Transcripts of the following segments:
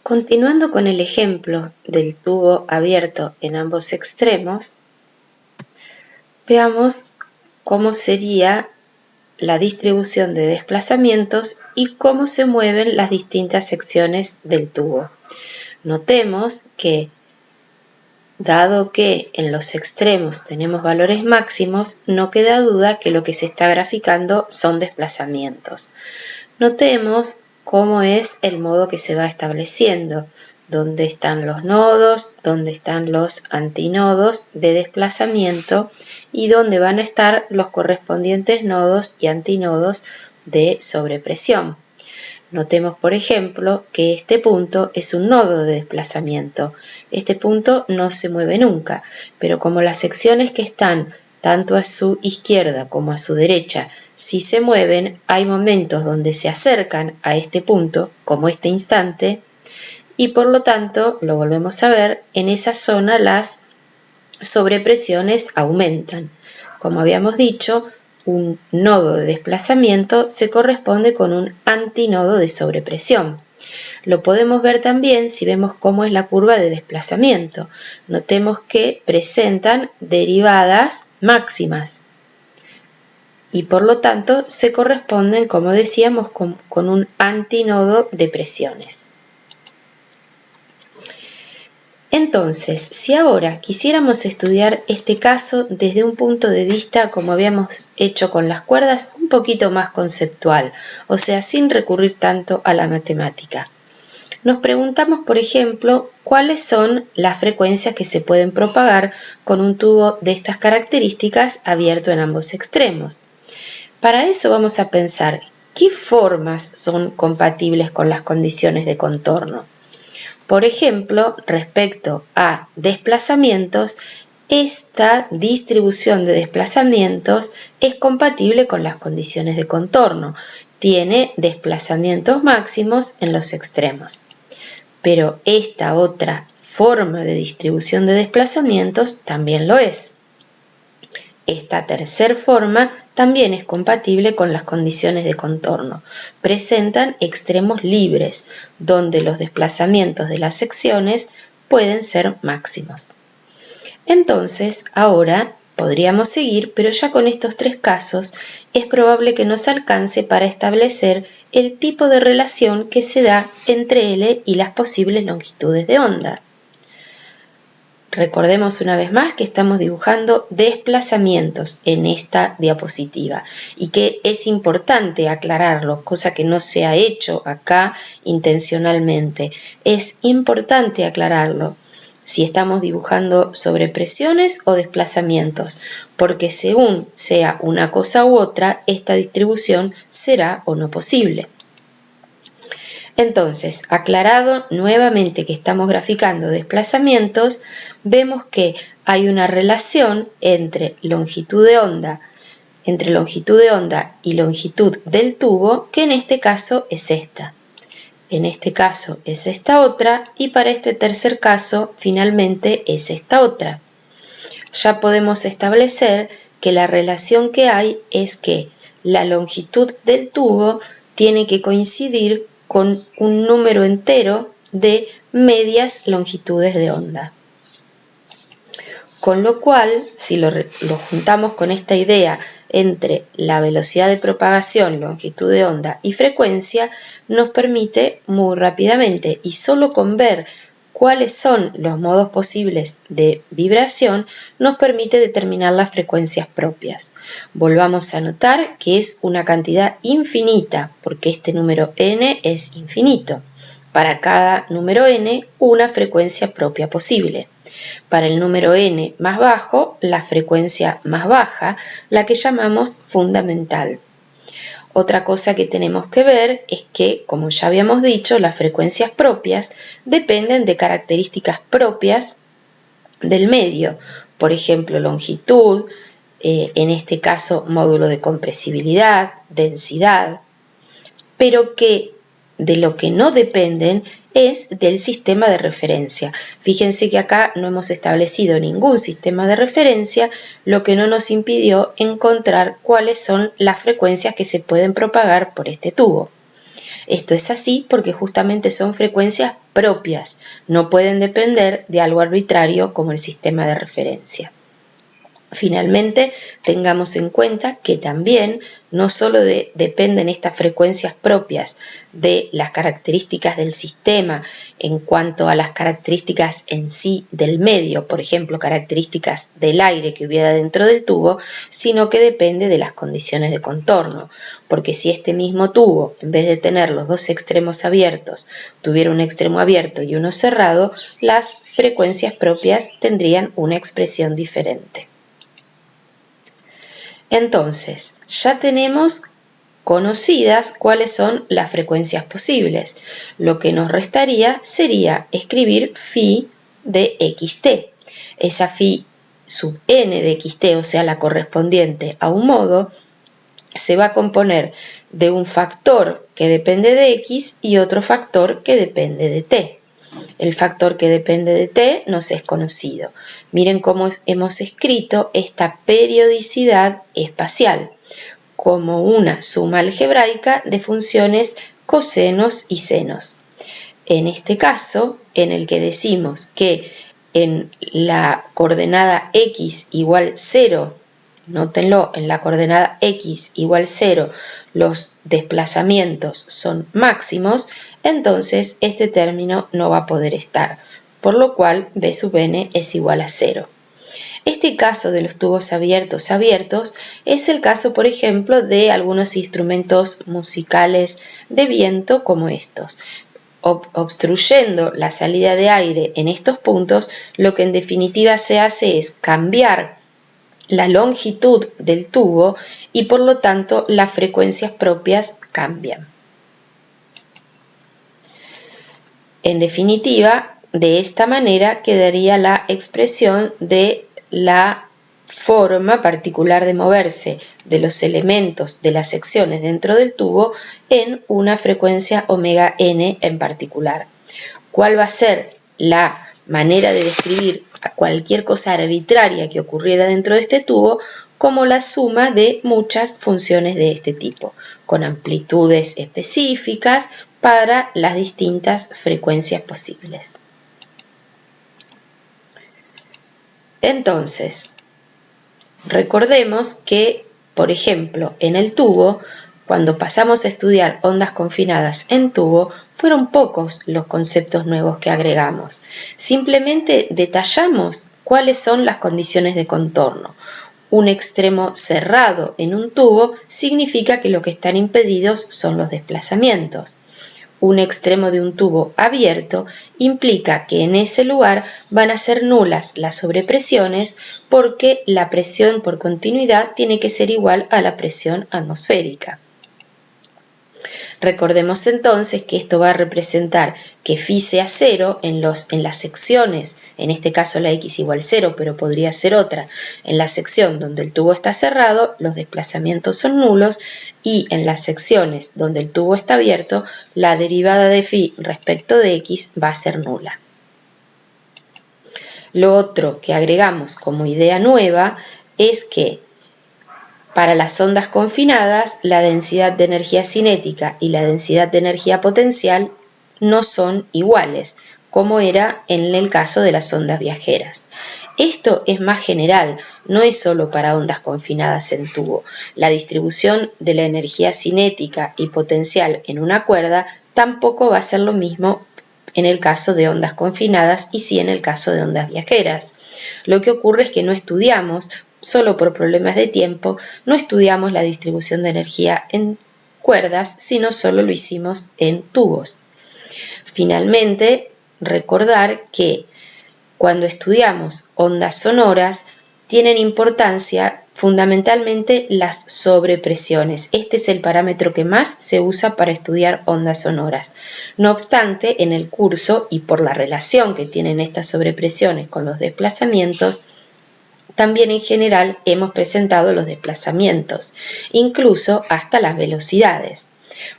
Continuando con el ejemplo del tubo abierto en ambos extremos, veamos cómo sería la distribución de desplazamientos y cómo se mueven las distintas secciones del tubo. Notemos que, dado que en los extremos tenemos valores máximos, no queda duda que lo que se está graficando son desplazamientos. Notemos cómo es el modo que se va estableciendo, dónde están los nodos, dónde están los antinodos de desplazamiento y dónde van a estar los correspondientes nodos y antinodos de sobrepresión. Notemos, por ejemplo, que este punto es un nodo de desplazamiento. Este punto no se mueve nunca, pero como las secciones que están tanto a su izquierda como a su derecha sí se mueven, hay momentos donde se acercan a este punto, como este instante, y por lo tanto, lo volvemos a ver, en esa zona las sobrepresiones aumentan. Como habíamos dicho, un nodo de desplazamiento se corresponde con un antinodo de sobrepresión. Lo podemos ver también si vemos cómo es la curva de desplazamiento. Notemos que presentan derivadas máximas y por lo tanto se corresponden, como decíamos, con un antinodo de presiones. Entonces, si ahora quisiéramos estudiar este caso desde un punto de vista, como habíamos hecho con las cuerdas, un poquito más conceptual, o sea, sin recurrir tanto a la matemática. Nos preguntamos, por ejemplo, cuáles son las frecuencias que se pueden propagar con un tubo de estas características abierto en ambos extremos. Para eso vamos a pensar, ¿qué formas son compatibles con las condiciones de contorno? Por ejemplo, respecto a desplazamientos, esta distribución de desplazamientos es compatible con las condiciones de contorno. Tiene desplazamientos máximos en los extremos. Pero esta otra forma de distribución de desplazamientos también lo es. Esta tercera forma también es compatible con las condiciones de contorno. Presentan extremos libres, donde los desplazamientos de las secciones pueden ser máximos. Entonces, ahora podríamos seguir, pero ya con estos tres casos es probable que nos alcance para establecer el tipo de relación que se da entre L y las posibles longitudes de onda. Recordemos una vez más que estamos dibujando desplazamientos en esta diapositiva y que es importante aclararlo, cosa que no se ha hecho acá intencionalmente. Es importante aclararlo si estamos dibujando sobrepresiones o desplazamientos, porque según sea una cosa u otra, esta distribución será o no posible. Entonces, aclarado nuevamente que estamos graficando desplazamientos, vemos que hay una relación entre longitud de onda y longitud del tubo, que en este caso es esta. En este caso es esta otra y para este tercer caso finalmente es esta otra. Ya podemos establecer que la relación que hay es que la longitud del tubo tiene que coincidir con un número entero de medias longitudes de onda. Con lo cual, si lo juntamos con esta idea entre la velocidad de propagación, longitud de onda y frecuencia, nos permite muy rápidamente y solo con ver cuáles son los modos posibles de vibración, nos permite determinar las frecuencias propias. Volvamos a notar que es una cantidad infinita, porque este número n es infinito. Para cada número n, una frecuencia propia posible. Para el número n más bajo, la frecuencia más baja, la que llamamos fundamental. Otra cosa que tenemos que ver es que, como ya habíamos dicho, las frecuencias propias dependen de características propias del medio, por ejemplo, longitud, en este caso módulo de compresibilidad, densidad, pero que de lo que no dependen es del sistema de referencia. Fíjense que acá no hemos establecido ningún sistema de referencia, lo que no nos impidió encontrar cuáles son las frecuencias que se pueden propagar por este tubo. Esto es así porque justamente son frecuencias propias, no pueden depender de algo arbitrario como el sistema de referencia. Finalmente, tengamos en cuenta que también no solo dependen estas frecuencias propias de las características del sistema en cuanto a las características en sí del medio, por ejemplo, características del aire que hubiera dentro del tubo, sino que depende de las condiciones de contorno, porque si este mismo tubo, en vez de tener los dos extremos abiertos, tuviera un extremo abierto y uno cerrado, las frecuencias propias tendrían una expresión diferente. Entonces, ya tenemos conocidas cuáles son las frecuencias posibles. Lo que nos restaría sería escribir phi de xt. Esa phi sub n de xt, o sea, la correspondiente a un modo, se va a componer de un factor que depende de x y otro factor que depende de t. El factor que depende de t nos es conocido. Miren cómo hemos escrito esta periodicidad espacial como una suma algebraica de funciones cosenos y senos. En este caso, en el que decimos que en la coordenada x igual 0, nótenlo, en la coordenada x igual 0, los desplazamientos son máximos, entonces este término no va a poder estar, por lo cual b sub n es igual a 0. Este caso de los tubos abiertos es el caso, por ejemplo, de algunos instrumentos musicales de viento como estos. Obstruyendo la salida de aire en estos puntos, lo que en definitiva se hace es cambiar la longitud del tubo y por lo tanto las frecuencias propias cambian. En definitiva, de esta manera quedaría la expresión de la forma particular de moverse de los elementos de las secciones dentro del tubo en una frecuencia omega n en particular. ¿Cuál va a ser la manera de describir a cualquier cosa arbitraria que ocurriera dentro de este tubo? Como la suma de muchas funciones de este tipo, con amplitudes específicas para las distintas frecuencias posibles. Entonces, recordemos que, por ejemplo, en el tubo, cuando pasamos a estudiar ondas confinadas en tubo, fueron pocos los conceptos nuevos que agregamos. Simplemente detallamos cuáles son las condiciones de contorno. Un extremo cerrado en un tubo significa que lo que están impedidos son los desplazamientos. Un extremo de un tubo abierto implica que en ese lugar van a ser nulas las sobrepresiones porque la presión por continuidad tiene que ser igual a la presión atmosférica. Recordemos entonces que esto va a representar que phi sea 0 en las secciones, en este caso la x igual 0, pero podría ser otra. En la sección donde el tubo está cerrado, los desplazamientos son nulos y en las secciones donde el tubo está abierto, la derivada de phi respecto de x va a ser nula. Lo otro que agregamos como idea nueva es que para las ondas confinadas, la densidad de energía cinética y la densidad de energía potencial no son iguales, como era en el caso de las ondas viajeras. Esto es más general, no es solo para ondas confinadas en tubo. La distribución de la energía cinética y potencial en una cuerda tampoco va a ser lo mismo en el caso de ondas confinadas y sí en el caso de ondas viajeras. Lo que ocurre es que no estudiamos, solo por problemas de tiempo, no estudiamos la distribución de energía en cuerdas, sino solo lo hicimos en tubos. Finalmente, recordar que cuando estudiamos ondas sonoras, tienen importancia fundamentalmente las sobrepresiones. Este es el parámetro que más se usa para estudiar ondas sonoras. No obstante, en el curso y por la relación que tienen estas sobrepresiones con los desplazamientos, también en general hemos presentado los desplazamientos, incluso hasta las velocidades.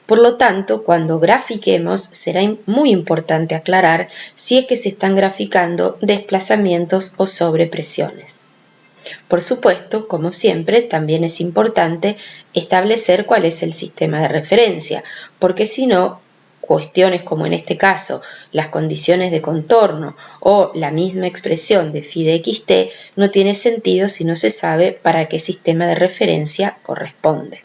Por lo tanto, cuando grafiquemos será muy importante aclarar si es que se están graficando desplazamientos o sobrepresiones. Por supuesto, como siempre, también es importante establecer cuál es el sistema de referencia, porque si no, cuestiones como en este caso, las condiciones de contorno o la misma expresión de phi de xt no tiene sentido si no se sabe para qué sistema de referencia corresponde.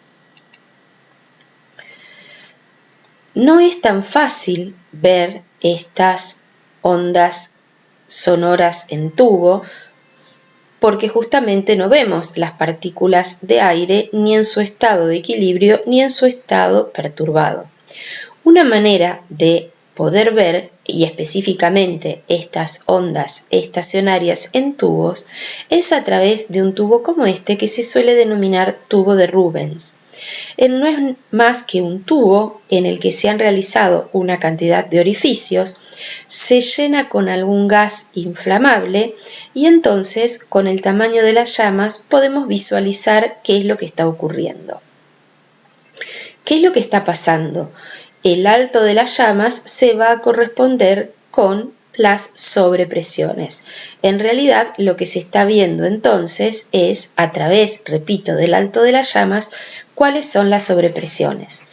No es tan fácil ver estas ondas sonoras en tubo porque justamente no vemos las partículas de aire ni en su estado de equilibrio ni en su estado perturbado. Una manera de poder ver, y específicamente estas ondas estacionarias en tubos, es a través de un tubo como este que se suele denominar tubo de Rubens. No es más que un tubo en el que se han realizado una cantidad de orificios, se llena con algún gas inflamable y entonces con el tamaño de las llamas podemos visualizar qué es lo que está ocurriendo. ¿Qué es lo que está pasando? El alto de las llamas se va a corresponder con las sobrepresiones. En realidad, lo que se está viendo entonces es, a través, repito, del alto de las llamas, cuáles son las sobrepresiones.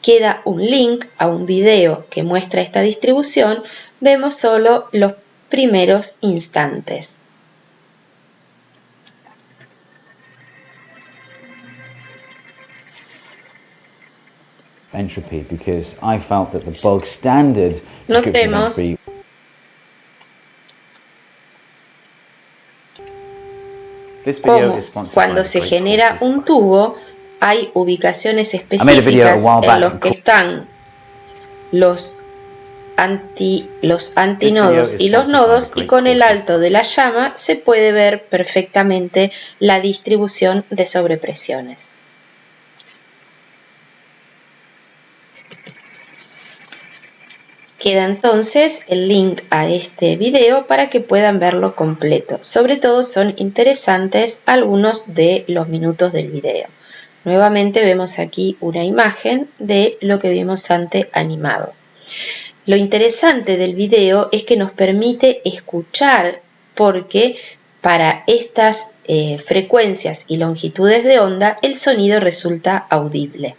Queda un link a un video que muestra esta distribución. Vemos solo los primeros instantes. Entropy, because I felt that the bog standard description of entropy. Como cuando se genera un tubo hay ubicaciones específicas en los que están los antinodos y los nodos, y con el alto de la llama se puede ver perfectamente la distribución de sobrepresiones. Queda entonces el link a este video para que puedan verlo completo. Sobre todo son interesantes algunos de los minutos del video. Nuevamente vemos aquí una imagen de lo que vimos antes animado. Lo interesante del video es que nos permite escuchar, porque para estas frecuencias y longitudes de onda el sonido resulta audible.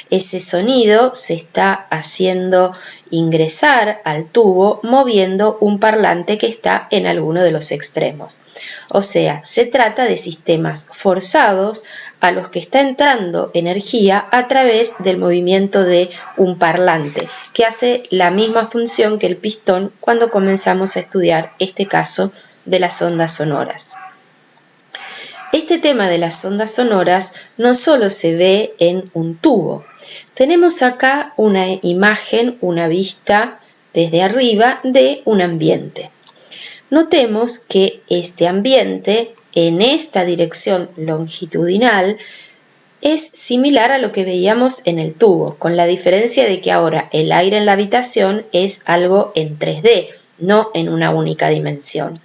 Ese sonido se está haciendo ingresar al tubo moviendo un parlante que está en alguno de los extremos. O sea, se trata de sistemas forzados a los que está entrando energía a través del movimiento de un parlante, que hace la misma función que el pistón cuando comenzamos a estudiar este caso de las ondas sonoras. Este tema de las ondas sonoras no solo se ve en un tubo. Tenemos acá una imagen, una vista desde arriba de un ambiente. Notemos que este ambiente en esta dirección longitudinal es similar a lo que veíamos en el tubo, con la diferencia de que ahora el aire en la habitación es algo en 3D, no en una única dimensión.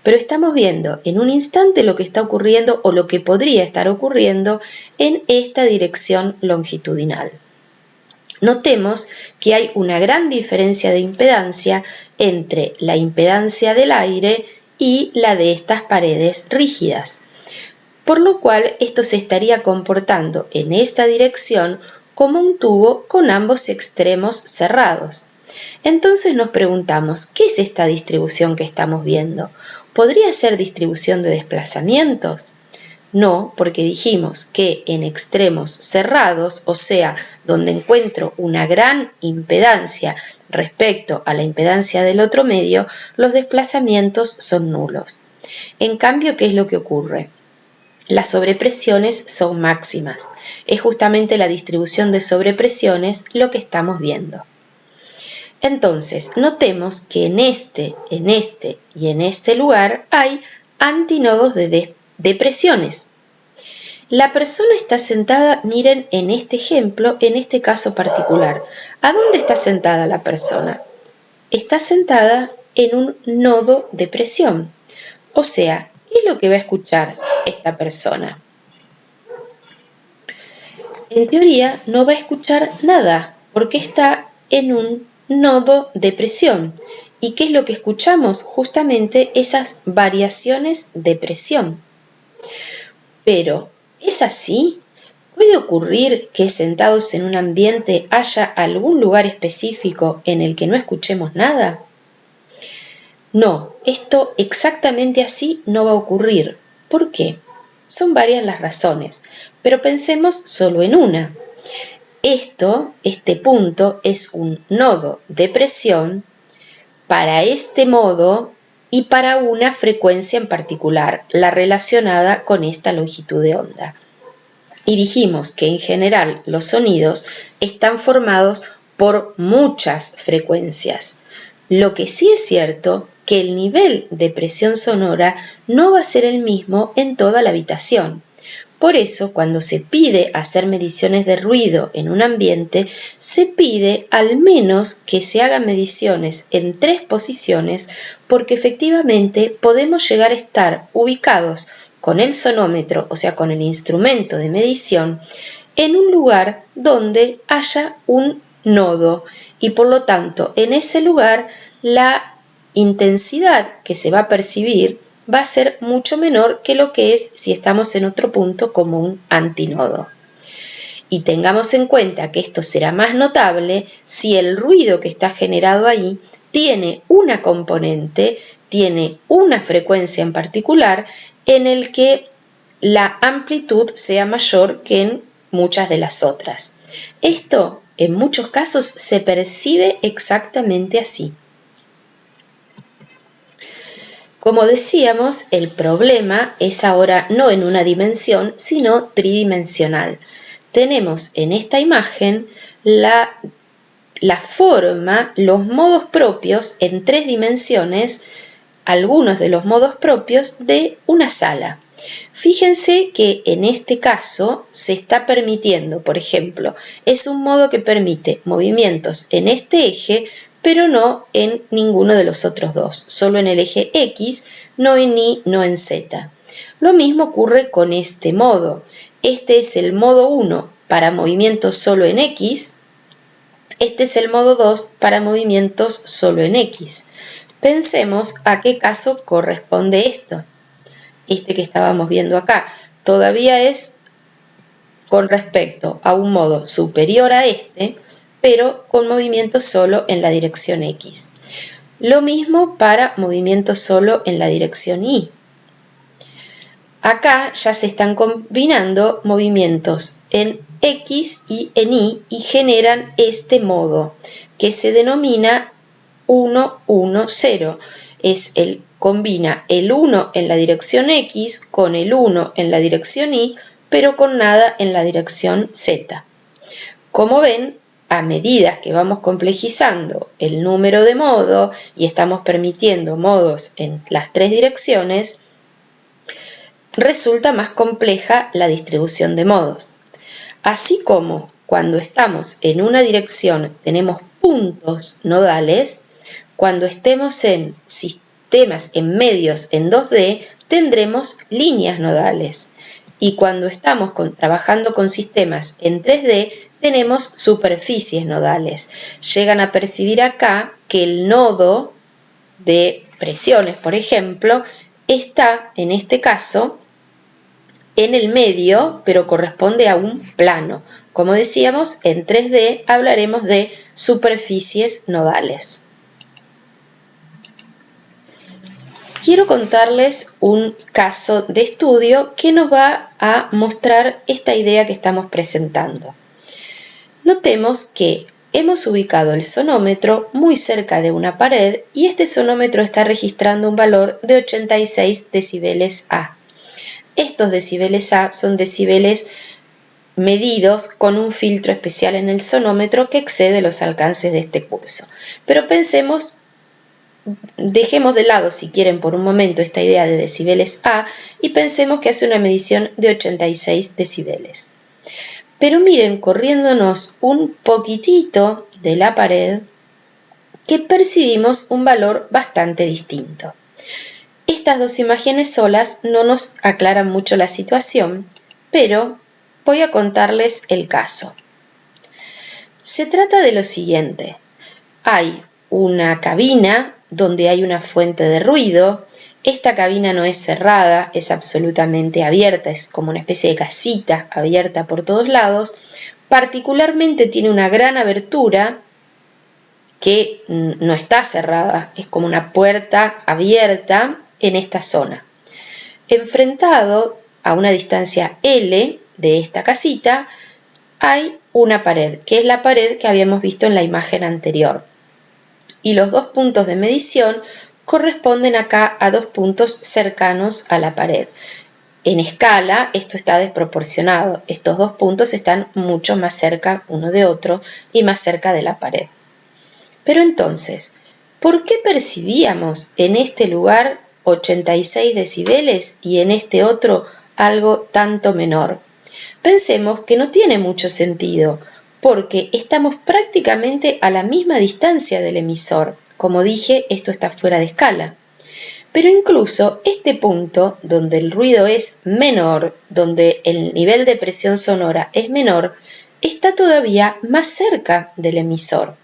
Pero estamos viendo en un instante lo que está ocurriendo o lo que podría estar ocurriendo en esta dirección longitudinal. Notemos que hay una gran diferencia de impedancia entre la impedancia del aire y la de estas paredes rígidas, por lo cual esto se estaría comportando en esta dirección como un tubo con ambos extremos cerrados. Entonces nos preguntamos, ¿qué es esta distribución que estamos viendo? ¿Podría ser distribución de desplazamientos? No, porque dijimos que en extremos cerrados, o sea, donde encuentro una gran impedancia respecto a la impedancia del otro medio, los desplazamientos son nulos. En cambio, ¿qué es lo que ocurre? Las sobrepresiones son máximas. Es justamente la distribución de sobrepresiones lo que estamos viendo. Entonces, notemos que en este y en este lugar hay antinodos de presiones. La persona está sentada, miren en este ejemplo, en este caso particular. ¿A dónde está sentada la persona? Está sentada en un nodo de presión. O sea, ¿qué es lo que va a escuchar esta persona? En teoría no va a escuchar nada porque está en un nodo de presión. ¿Y qué es lo que escuchamos? Justamente esas variaciones de presión. Pero, ¿es así? ¿Puede ocurrir que sentados en un ambiente haya algún lugar específico en el que no escuchemos nada? No, esto exactamente así no va a ocurrir. ¿Por qué? Son varias las razones, pero pensemos solo en una. Este punto es un nodo de presión para este modo y para una frecuencia en particular, la relacionada con esta longitud de onda. Y dijimos que en general los sonidos están formados por muchas frecuencias. Lo que sí es cierto que el nivel de presión sonora no va a ser el mismo en toda la habitación. Por eso, cuando se pide hacer mediciones de ruido en un ambiente, se pide al menos que se hagan mediciones en 3 posiciones, porque efectivamente podemos llegar a estar ubicados con el sonómetro, o sea, con el instrumento de medición, en un lugar donde haya un nodo y por lo tanto en ese lugar la intensidad que se va a percibir va a ser mucho menor que lo que es si estamos en otro punto como un antinodo. Y tengamos en cuenta que esto será más notable si el ruido que está generado ahí tiene una componente, tiene una frecuencia en particular en el que la amplitud sea mayor que en muchas de las otras. Esto en muchos casos se percibe exactamente así. Como decíamos, el problema es ahora no en una dimensión, sino tridimensional. Tenemos en esta imagen la forma, los modos propios en 3 dimensiones, algunos de los modos propios de una sala. Fíjense que en este caso se está permitiendo, por ejemplo, es un modo que permite movimientos en este eje, pero no en ninguno de los otros dos, solo en el eje X, no en Y, no en Z. Lo mismo ocurre con este modo. Este es el modo 1 para movimientos solo en X, este es el modo 2 para movimientos solo en X. Pensemos a qué caso corresponde esto. Este que estábamos viendo acá todavía es con respecto a un modo superior a este, pero con movimiento solo en la dirección X. Lo mismo para movimiento solo en la dirección Y. Acá ya se están combinando movimientos en X y en Y y generan este modo que se denomina 1, 1, 0. Combina el 1 en la dirección X con el 1 en la dirección Y, pero con nada en la dirección Z. Como ven, a medida que vamos complejizando el número de modos y estamos permitiendo modos en las 3 direcciones, resulta más compleja la distribución de modos. Así como cuando estamos en una dirección tenemos puntos nodales, cuando estemos en sistemas en medios en 2D tendremos líneas nodales. Y cuando estamos trabajando con sistemas en 3D tenemos superficies nodales. Llegan a percibir acá que el nodo de presiones, por ejemplo, está en este caso en el medio, pero corresponde a un plano. Como decíamos, en 3D hablaremos de superficies nodales. Quiero contarles un caso de estudio que nos va a mostrar esta idea que estamos presentando. Notemos que hemos ubicado el sonómetro muy cerca de una pared y este sonómetro está registrando un valor de 86 decibeles A. Estos decibeles A son decibeles medidos con un filtro especial en el sonómetro que excede los alcances de este pulso. Pero dejemos de lado si quieren por un momento esta idea de decibeles A y pensemos que hace una medición de 86 decibeles. Pero miren, corriéndonos un poquitito de la pared, que percibimos un valor bastante distinto. Estas dos imágenes solas no nos aclaran mucho la situación, pero voy a contarles el caso. Se trata de lo siguiente. Hay una cabina donde hay una fuente de ruido Esta cabina no es cerrada, es absolutamente abierta, es como una especie de casita abierta por todos lados. Particularmente tiene una gran abertura que no está cerrada, es como una puerta abierta en esta zona. Enfrentado a una distancia L de esta casita hay una pared, que es la pared que habíamos visto en la imagen anterior. Y los dos puntos de medición corresponden acá a dos puntos cercanos a la pared. En escala esto está desproporcionado, estos dos puntos están mucho más cerca uno de otro y más cerca de la pared. Pero entonces, ¿por qué percibíamos en este lugar 86 decibeles y en este otro algo tanto menor? Pensemos que no tiene mucho sentido, porque estamos prácticamente a la misma distancia del emisor. Como dije, esto está fuera de escala. Pero incluso este punto, donde el ruido es menor, donde el nivel de presión sonora es menor, está todavía más cerca del emisor.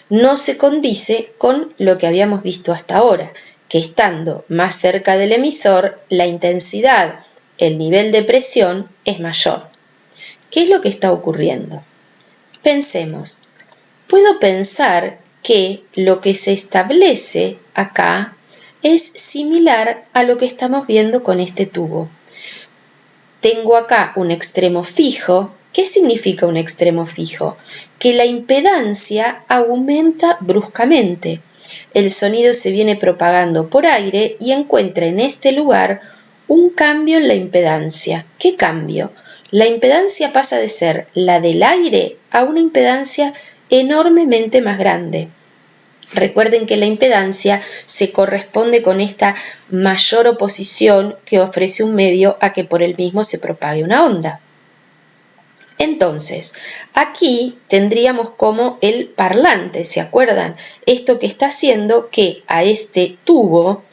No se condice con lo que habíamos visto hasta ahora, que estando más cerca del emisor, la intensidad, el nivel de presión es mayor. ¿Qué es lo que está ocurriendo? Pensemos, puedo pensar que lo que se establece acá es similar a lo que estamos viendo con este tubo. Tengo acá un extremo fijo. ¿Qué significa un extremo fijo? Que la impedancia aumenta bruscamente. El sonido se viene propagando por aire y encuentra en este lugar un cambio en la impedancia. ¿Qué cambio? La impedancia pasa de ser la del aire a una impedancia enormemente más grande. Recuerden que la impedancia se corresponde con esta mayor oposición que ofrece un medio a que por el mismo se propague una onda. Entonces, aquí tendríamos como el parlante, ¿se acuerdan? Esto que está haciendo que a este tubo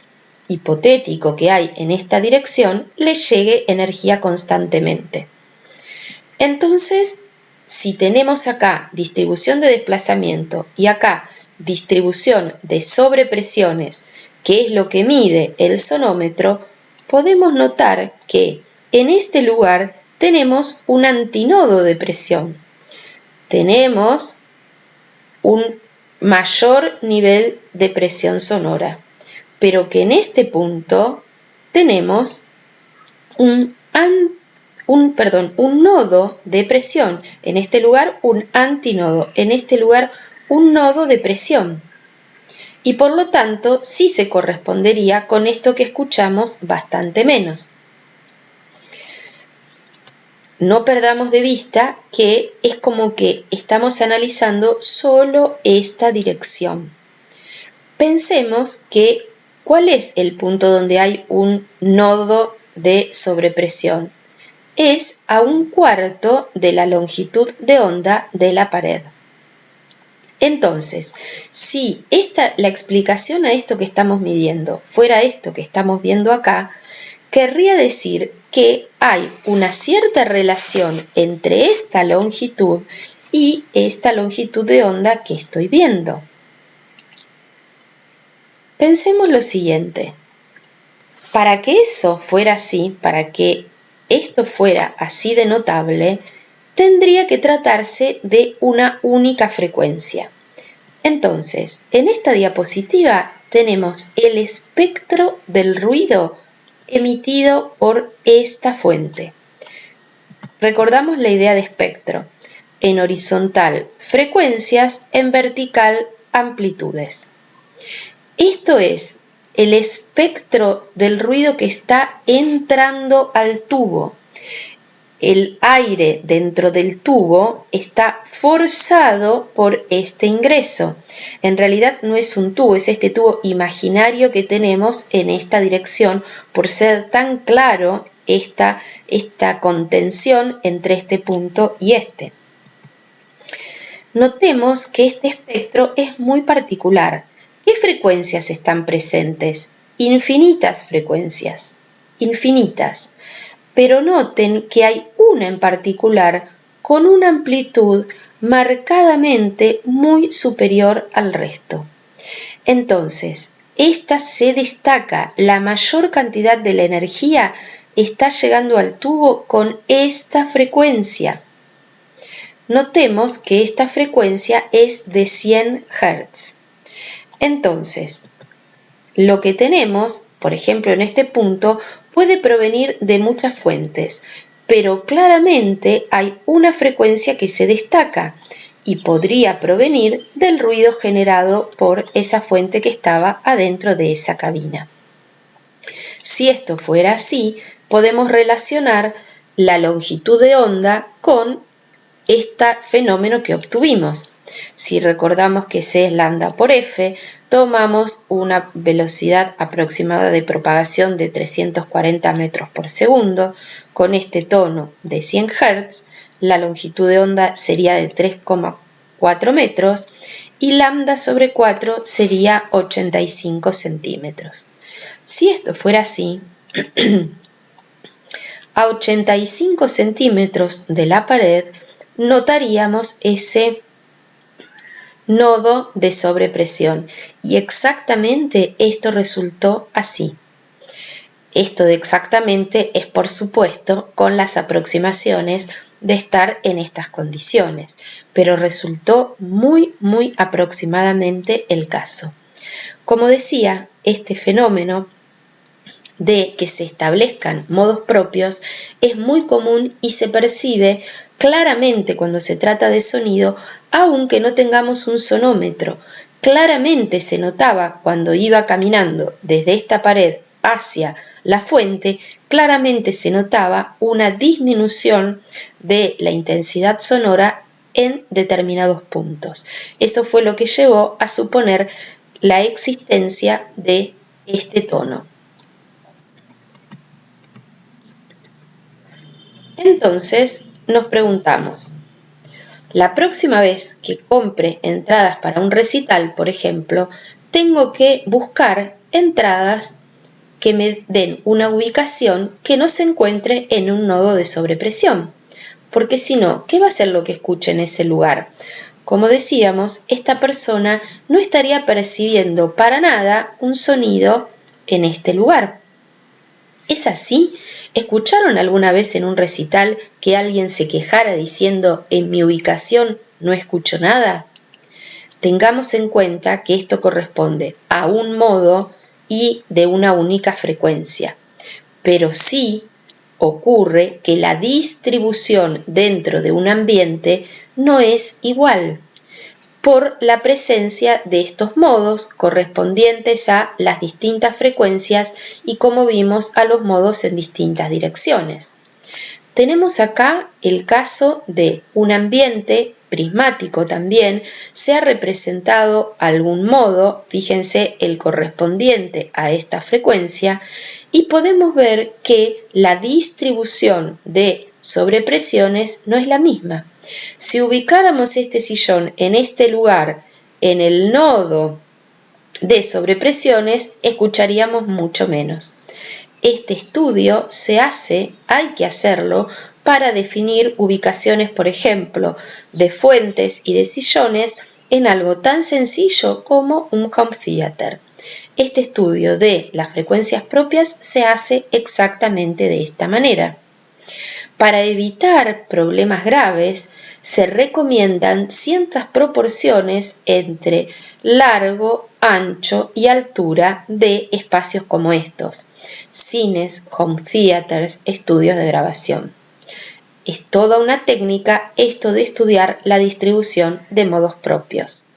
hipotético que hay en esta dirección le llegue energía constantemente. Entonces, si tenemos acá distribución de desplazamiento y acá distribución de sobrepresiones, que es lo que mide el sonómetro, podemos notar que en este lugar tenemos un antinodo de presión. Tenemos un mayor nivel de presión sonora, pero que en este punto tenemos un nodo de presión, en este lugar un antinodo, en este lugar un nodo de presión. Y por lo tanto sí se correspondería con esto que escuchamos bastante menos. No perdamos de vista que es como que estamos analizando solo esta dirección. Pensemos que ¿cuál es el punto donde hay un nodo de sobrepresión? Es a 1/4 de la longitud de onda de la pared. Entonces, si la explicación a esto que estamos midiendo fuera esto que estamos viendo acá, querría decir que hay una cierta relación entre esta longitud y esta longitud de onda que estoy viendo. Pensemos lo siguiente. Para que eso fuera así, para que esto fuera así de notable, tendría que tratarse de una única frecuencia. Entonces, en esta diapositiva tenemos el espectro del ruido emitido por esta fuente. Recordamos la idea de espectro. En horizontal, frecuencias, en vertical, amplitudes. Esto es el espectro del ruido que está entrando al tubo. El aire dentro del tubo está forzado por este ingreso. En realidad no es un tubo, es este tubo imaginario que tenemos en esta dirección por ser tan claro esta contención entre este punto y este. Notemos que este espectro es muy particular. ¿Qué frecuencias están presentes? Infinitas frecuencias, infinitas. Pero noten que hay una en particular con una amplitud marcadamente muy superior al resto. Entonces, esta se destaca, la mayor cantidad de la energía está llegando al tubo con esta frecuencia. Notemos que esta frecuencia es de 100 Hz. Entonces, lo que tenemos, por ejemplo, en este punto, puede provenir de muchas fuentes, pero claramente hay una frecuencia que se destaca y podría provenir del ruido generado por esa fuente que estaba adentro de esa cabina. Si esto fuera así, podemos relacionar la longitud de onda con este fenómeno que obtuvimos. Si recordamos que C es lambda por F, tomamos una velocidad aproximada de propagación de 340 metros por segundo. Con este tono de 100 Hz, la longitud de onda sería de 3,4 metros y lambda sobre 4 sería 85 centímetros. Si esto fuera así, a 85 centímetros de la pared notaríamos ese nodo de sobrepresión y exactamente esto resultó así. Esto de exactamente es, por supuesto, con las aproximaciones de estar en estas condiciones, pero resultó muy aproximadamente el caso. Como decía, este fenómeno de que se establezcan modos propios es muy común y se percibe claramente cuando se trata de sonido, aunque no tengamos un sonómetro. Claramente se notaba cuando iba caminando desde esta pared hacia la fuente, claramente se notaba una disminución de la intensidad sonora en determinados puntos. Eso fue lo que llevó a suponer la existencia de este tono. Entonces nos preguntamos, la próxima vez que compre entradas para un recital, por ejemplo, tengo que buscar entradas que me den una ubicación que no se encuentre en un nodo de sobrepresión, porque si no, ¿qué va a ser lo que escuche en ese lugar? Como decíamos, esta persona no estaría percibiendo para nada un sonido en este lugar. ¿Es así? ¿Escucharon alguna vez en un recital que alguien se quejara diciendo en mi ubicación no escucho nada? Tengamos en cuenta que esto corresponde a un modo y de una única frecuencia, pero sí ocurre que la distribución dentro de un ambiente no es igual por la presencia de estos modos correspondientes a las distintas frecuencias y, como vimos, a los modos en distintas direcciones. Tenemos acá el caso de un ambiente prismático también, se ha representado algún modo, fíjense el correspondiente a esta frecuencia, y podemos ver que la distribución de sobrepresiones no es la misma. Si ubicáramos este sillón en este lugar, en el nodo de sobrepresiones, escucharíamos mucho menos. Este estudio se hace, hay que hacerlo, para definir ubicaciones, por ejemplo, de fuentes y de sillones en algo tan sencillo como un home theater. Este estudio de las frecuencias propias se hace exactamente de esta manera. Para evitar problemas graves, se recomiendan ciertas proporciones entre largo, ancho y altura de espacios como estos: cines, home theaters, estudios de grabación. Es toda una técnica esto de estudiar la distribución de modos propios.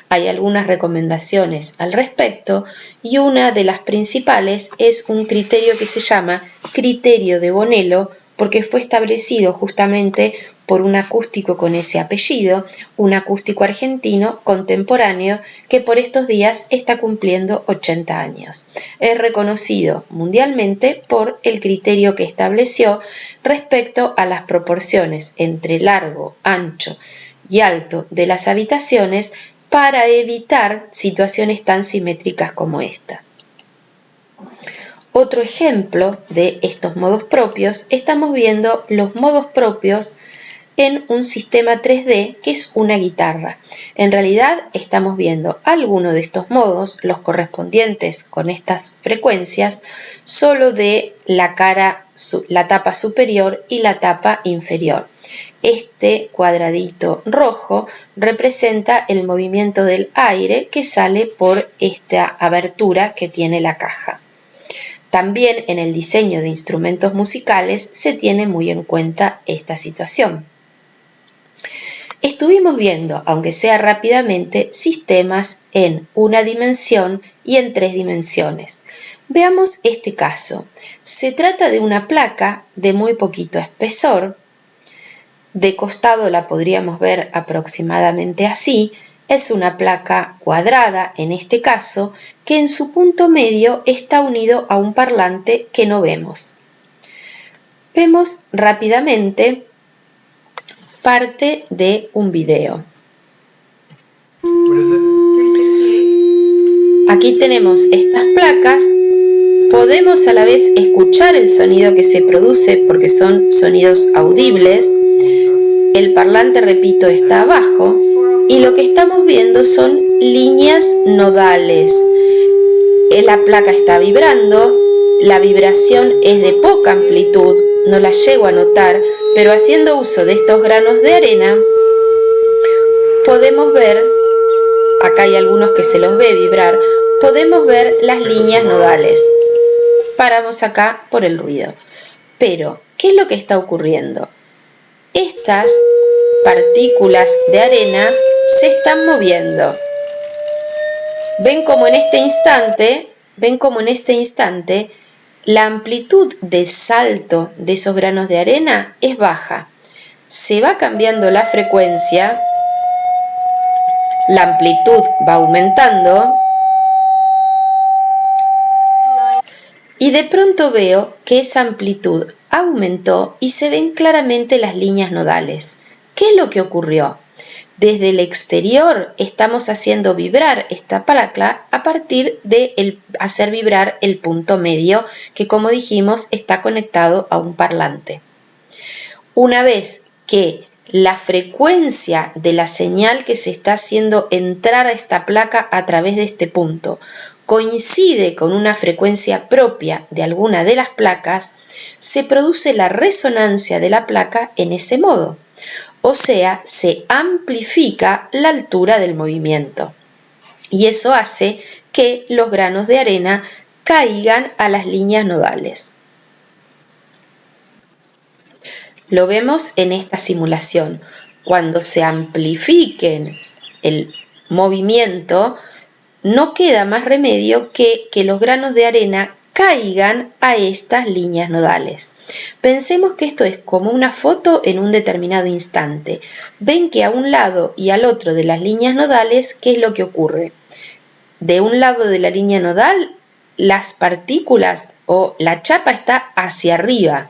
Hay algunas recomendaciones al respecto y una de las principales es un criterio que se llama criterio de Bonello, porque fue establecido justamente por un acústico con ese apellido, un acústico argentino contemporáneo que por estos días está cumpliendo 80 años. Es reconocido mundialmente por el criterio que estableció respecto a las proporciones entre largo, ancho y alto de las habitaciones para evitar situaciones tan simétricas como esta. Otro ejemplo de estos modos propios, estamos viendo los modos propios en un sistema 3D que es una guitarra. En realidad estamos viendo algunos de estos modos, los correspondientes con estas frecuencias, solo de la tapa superior y la tapa inferior. Este cuadradito rojo representa el movimiento del aire que sale por esta abertura que tiene la caja. También en el diseño de instrumentos musicales se tiene muy en cuenta esta situación. Estuvimos viendo, aunque sea rápidamente, sistemas en una dimensión y en 3 dimensiones. Veamos este caso. Se trata de una placa de muy poquito espesor. De costado la podríamos ver aproximadamente así. Es una placa cuadrada, en este caso, que en su punto medio está unido a un parlante que no vemos. Vemos rápidamente parte de un video. Aquí tenemos estas placas. Podemos a la vez escuchar el sonido que se produce porque son sonidos audibles. El parlante, repito, está abajo y lo que estamos viendo son líneas nodales. La placa está vibrando, la vibración es de poca amplitud, no la llego a notar, pero haciendo uso de estos granos de arena podemos ver, acá hay algunos que se los ve vibrar, podemos ver las líneas nodales. Paramos acá por el ruido. Pero, ¿qué es lo que está ocurriendo? Estas partículas de arena se están moviendo. Ven como en este instante la amplitud de salto de esos granos de arena es baja. Se va cambiando la frecuencia, la amplitud va aumentando y de pronto veo que esa amplitud aumentó y se ven claramente las líneas nodales. ¿Qué es lo que ocurrió? Desde el exterior estamos haciendo vibrar esta placa a partir de hacer vibrar el punto medio que, como dijimos, está conectado a un parlante. Una vez que la frecuencia de la señal que se está haciendo entrar a esta placa a través de este punto coincide con una frecuencia propia de alguna de las placas, se produce la resonancia de la placa en ese modo. O sea, se amplifica la altura del movimiento. Y eso hace que los granos de arena caigan a las líneas nodales. Lo vemos en esta simulación. Cuando se amplifiquen el movimiento, no queda más remedio que los granos de arena caigan a estas líneas nodales. Pensemos que esto es como una foto en un determinado instante. Ven que a un lado y al otro de las líneas nodales, ¿qué es lo que ocurre? De un lado de la línea nodal, las partículas o la chapa está hacia arriba.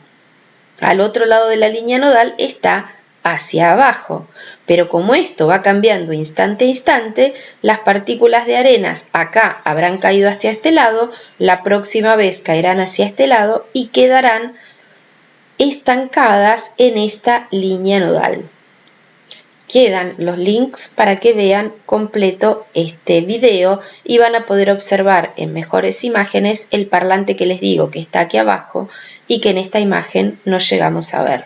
Al otro lado de la línea nodal está hacia abajo. Pero como esto va cambiando instante a instante, las partículas de arenas acá habrán caído hacia este lado, la próxima vez caerán hacia este lado y quedarán estancadas en esta línea nodal. Quedan los links para que vean completo este video y van a poder observar en mejores imágenes el parlante que les digo que está aquí abajo y que en esta imagen no llegamos a ver.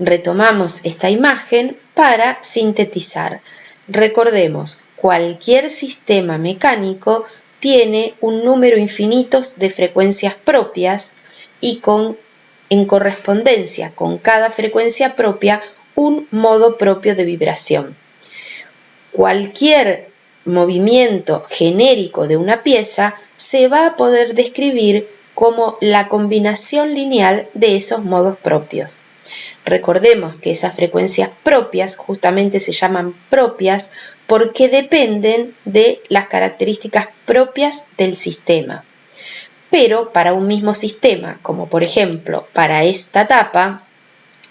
Retomamos esta imagen para sintetizar. Recordemos, cualquier sistema mecánico tiene un número infinito de frecuencias propias y en correspondencia con cada frecuencia propia un modo propio de vibración. Cualquier movimiento genérico de una pieza se va a poder describir como la combinación lineal de esos modos propios. Recordemos que esas frecuencias propias justamente se llaman propias porque dependen de las características propias del sistema. Pero para un mismo sistema, como por ejemplo para esta tapa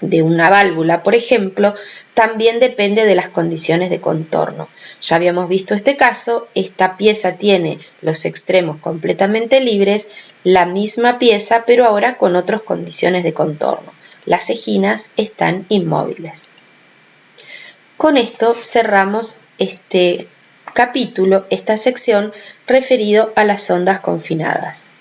de una válvula, por ejemplo, también depende de las condiciones de contorno. Ya habíamos visto este caso, esta pieza tiene los extremos completamente libres, la misma pieza, pero ahora con otras condiciones de contorno. Las eginas están inmóviles. Con esto cerramos este capítulo, esta sección referido a las ondas confinadas.